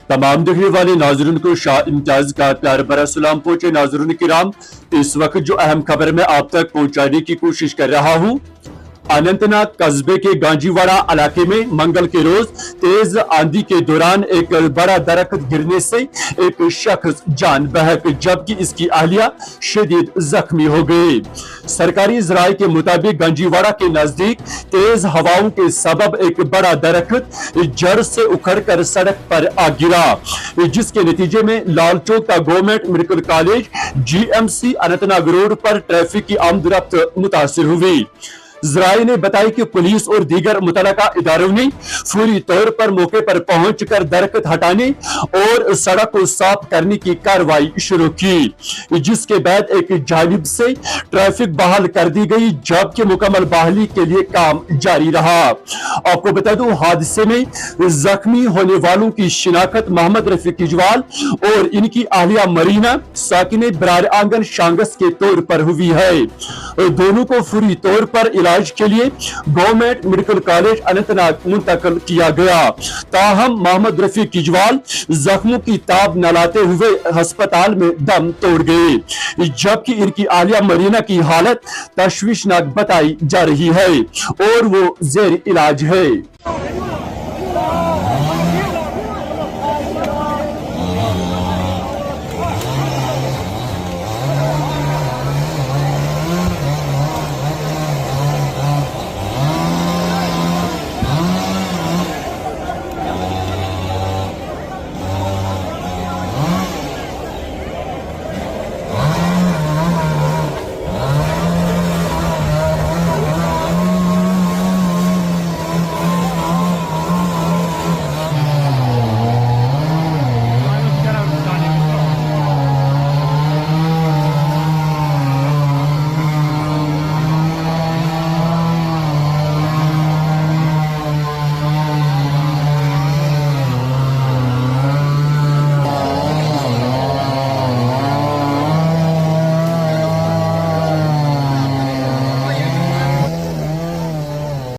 तमाम देखने वाले नाजरीन को शाह इम्तियाज का प्यार भरा सलाम पहुंचे। नाजरीन किराम, इस वक्त जो अहम खबर मैं आप तक पहुंचाने की कोशिश कर रहा हूं, अनंतनाग कस्बे के गांजीवाड़ा इलाके में मंगल के रोज तेज आंधी के दौरान एक बड़ा दरख्त गिरने से एक शख्स जान बहक जबकि इसकी अहलिया शदीद जख्मी हो गई। सरकारी जराये के मुताबिक गांजीवाड़ा के नजदीक तेज हवाओं के सबब एक बड़ा दरख्त जड़ से उखड़कर सड़क पर आ गिरा, जिसके नतीजे में लाल चौक का government medical college GMC Anantnag road पर ट्रैफिक की आमदरफ्त मुतासिर हुई। जराये ने बताया कि पुलिस और दीगर मुतलका इदारों ने फौरी तौर पर मौके पर पहुंचकर दरख्त हटाने और सड़क को साफ करने की कार्रवाई शुरू की, जिसके बाद एक जानिब से ट्रैफिक बहाल कर दी गई जबकि मुकम्मल बहाली के लिए काम जारी रहा। आपको बता दूं, हादसे में जख्मी होने वालों की शिनाख्त मोहम्मद रफी किजवाल और इनकी अहलिया मरीना साकिने बरार आंगन शांगस के तौर पर हुई है। दोनों को फौरी तौर पर इलाज के लिए गवर्नमेंट मेडिकल कॉलेज अनंतनाग मुंतकिल किया गया। ताहम मोहम्मद रफी किजवाल जख्मों की ताब न लाते हुए अस्पताल में दम तोड़ गए, जबकि इनकी आलिया मरीना की हालत तशवीशनाक बताई जा रही है और वो जेर इलाज है।